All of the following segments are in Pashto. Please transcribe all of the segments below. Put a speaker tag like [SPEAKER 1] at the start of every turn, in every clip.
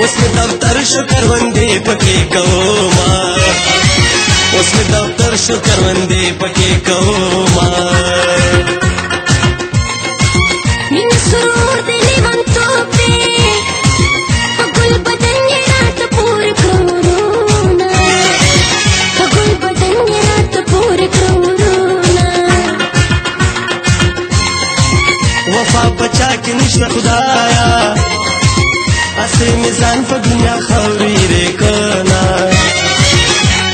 [SPEAKER 1] اوس مې دفتر شو کروندې پکې کوما اوس مې دفتر شو کروندې پکې کوما
[SPEAKER 2] مینه سرور د لیونتوب دی په ګل بدن یې راته پورې کړو وروڼه په ګل بدن یې راته پورې کړو وروڼه
[SPEAKER 1] وفا پچا کې نشته خدایا اسې مې ځان په دنیا خاورې رې کړه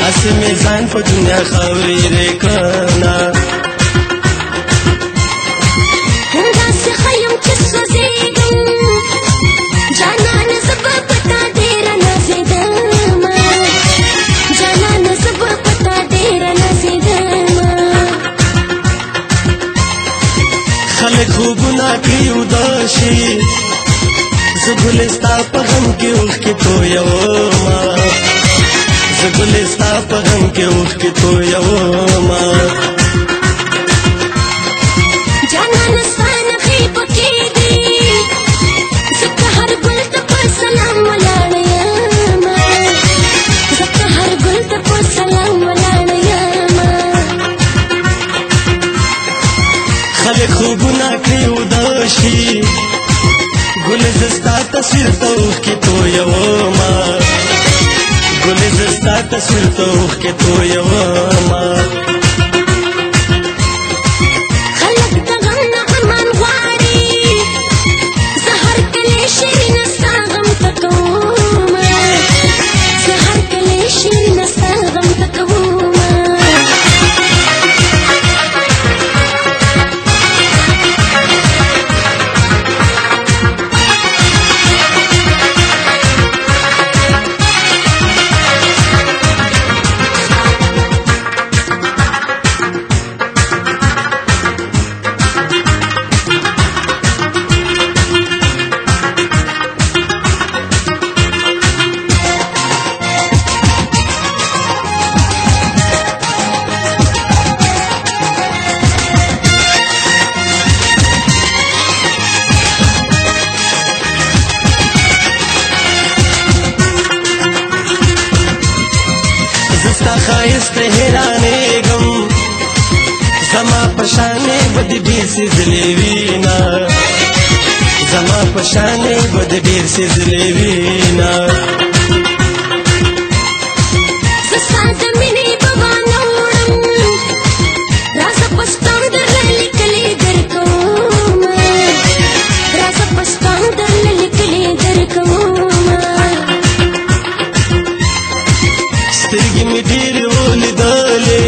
[SPEAKER 1] اسې مې ځان په دنیا خاورې رې کړه
[SPEAKER 2] همداسې ښه یم چې سوځېږم جانانه زه به په تا ډېره نازېدمه جانانه زه به په تا ډېره نازېدمه
[SPEAKER 1] خلک خوبونه کوي وداشي زه ګلې ستا په غم کې اوښکې تویومه زه ګلې ستا په غم کې اوښکې تویومه
[SPEAKER 2] جانانه ستا نخې پکې دي زه که هر ګل ته په سلام ولاړه یمه زه که هر ګل ته په سلام ولاړه یمه
[SPEAKER 1] خلک خوبونه کوي وداشي ګل زه ستا تصویر ته اوښکې تویومه ګل زه ستا تصویر ته اوښکې تویومه
[SPEAKER 2] خلک د غم نه امان غواړي زه هر کلی شیرینه ستا غم ته کومه زه هر کلی شیرینه ستا غم ته کومه
[SPEAKER 1] زستا ښایست ته حیرانېږم زما په شانې به دې ډېر سېزلې وینه زما په شانې به دې ډېر سېزلې وینه
[SPEAKER 2] زه ستا د مینې بابانه وړم راځه په سټام درله لیکلې درکومه راځه په سټام درله لیکلې درکومه
[SPEAKER 1] سترګې مې ډېرې ولیدلې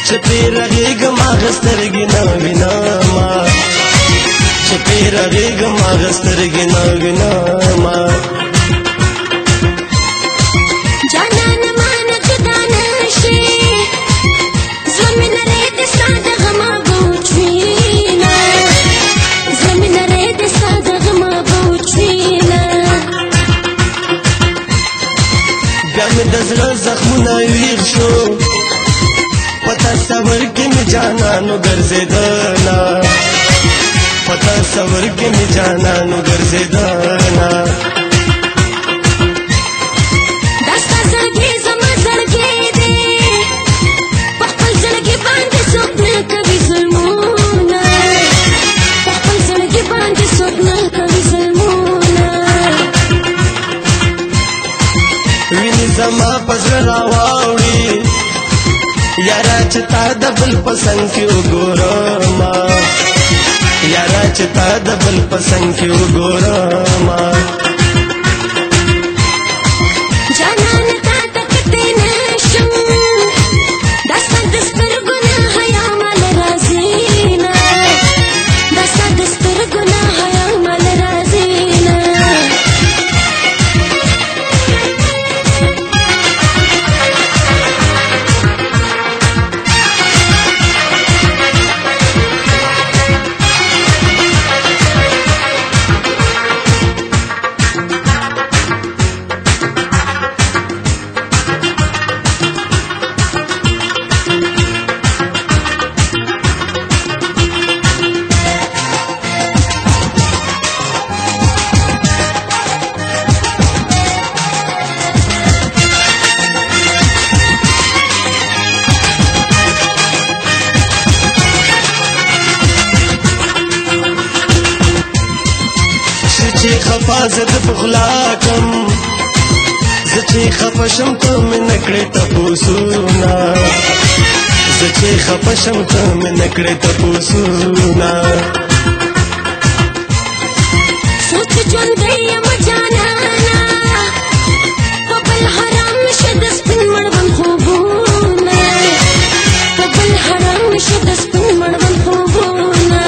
[SPEAKER 1] چې پرې رغېږم هغه سترګې نه وینمه چې پرې رغېږم هغه سترګې نه وینمه
[SPEAKER 2] جانانه مانه جدا نه شي زړه مې نری د ستا د غمه بوج وینه زړه مې نری د ستا د غمه بوج وینه
[SPEAKER 1] بیا مې د زړه زخمونه ویښ شو په تصور کې مې جانانو ګرځېدله په تصور کې مې جانانو ګرځېدله
[SPEAKER 2] دا ستا زړګی زما زړګی دی په خپل زړګي باندې څوک نه کوي ظلمونه په خپل زړګي باندې څوک نه کوي ظلمونه
[SPEAKER 1] وینې زما په زړه راواوړي یاره چې تا د بل په څنګ کې وګورمه یاره چې تا د بل په څنګ کې وګورمه
[SPEAKER 2] جانانه تا ته کتې نه شم دا ستا د سترګو نه حیا مال راځي نه دا ستا د سترګو نه حیا مال راځي نه
[SPEAKER 1] چې خفا زه د بخلاکم زه چې خفه شم ته مې نه کړې تپوسونه زه چې خفه شم ته مې نه کړې تپوسونه
[SPEAKER 2] سوچ ژوندی یم جانانه په بل حرام شه د سپین مړوند خوبونه په بل حرام شه د سپین مړوند خوبونه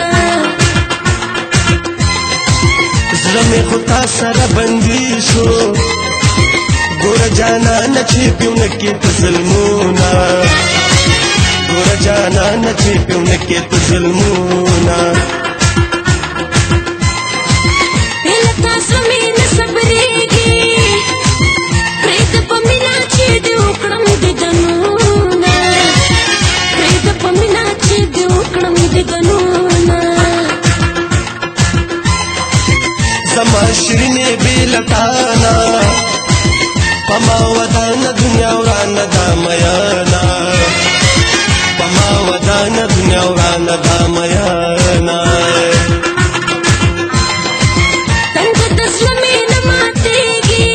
[SPEAKER 1] زړه مې خو تا سره بندي شو ګوره جانانه چې پیونه کې ته ظلمونه ګوره جانانه چې پیونه کې ته ظلمونه
[SPEAKER 2] لکه زړه مې نه صبرېږي پرېږده په مینه چې دې وکړم دیدنونه پرېږده په مینه چې دې وکړم دیدنونه
[SPEAKER 1] زما شیرینې بې له تانه په ما ودانه دنیا ورانه دا میانه په ما ودانه دنیا ورانه دا میانه
[SPEAKER 2] تنده د زړه مې نه ماتېږي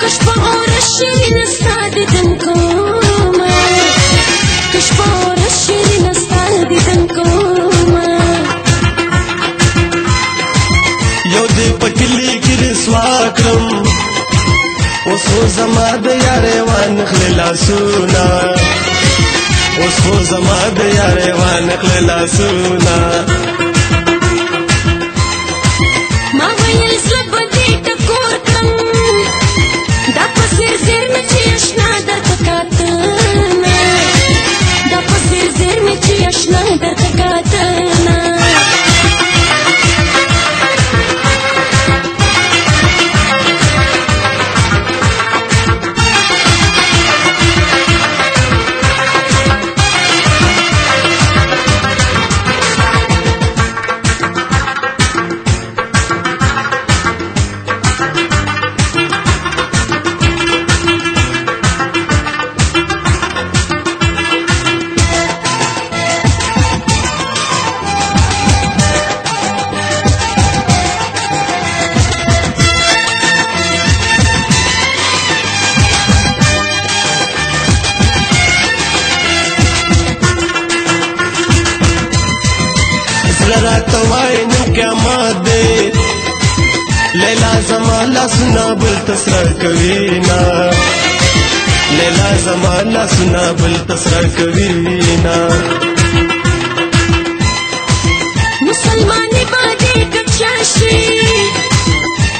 [SPEAKER 2] که شپه او ورځ شیرینه ستا دیدن کومه که شپه او ورځ شیرینه ستا دیدن کومه
[SPEAKER 1] یو دې په کلي کې رسوا کړم اوس خو زما د یارې وانخلې لاسونه اوس خو زما د یارې وانخلې لاسونه
[SPEAKER 2] ما ویل زړه به دې ټکور کړم دا په زیر زیر مې چې اشنا درته کاتنه دا په زیر زیر مې چې اشنا درته کاتنه
[SPEAKER 1] راته وای نن قیامت دی لیلا زما لاسونه بل تسره کوي نه لیلا زما لاسونه بل تسره کوي نه
[SPEAKER 2] مسلمانې باندې کچا شي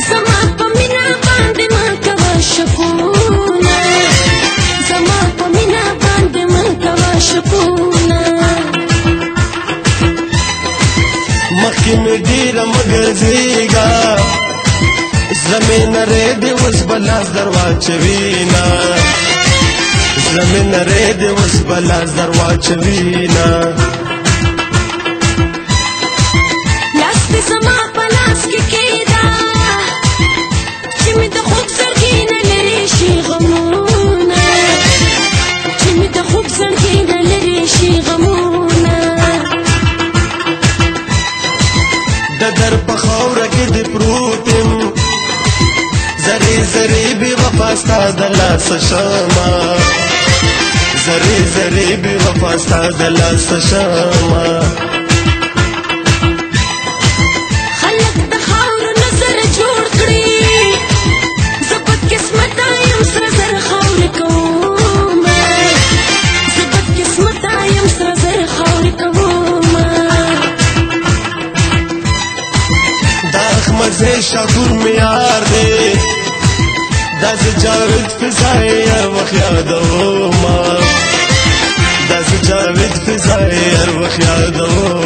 [SPEAKER 2] زما په مینه باندې ما کوه شکونه زما په مینه باندې ما کوه شکونه
[SPEAKER 1] مخکې مې ډېره مګر زیږه زړه مې نری دی اوس به لاس در واچوي نه زړه مې نری دی اوس به لاس در واچوي نه
[SPEAKER 2] لاس دې زما په لاس کې کېږده چې مې د خوږ زړګي نه لرې شي غمونه چې مې د خوږ زړګي نه لرې شي غمونه
[SPEAKER 1] د در په خاوره کې دې پروت یم زرې زرې بې وفا ستا د لاسه شمه زرې زرې بې وفا ستا د لاسه شمه
[SPEAKER 2] خلک د خاورو نه زره جوړ کړي زه بدقسمته یم سره زر خاورې کومه زه بدقسمته یم سره زر خاورې کومه
[SPEAKER 1] دا احمد شاکور معیار دی دا زه جاوید فضایي هر وخت یادومه دا زه جاوید فضایي هر وخت یادومه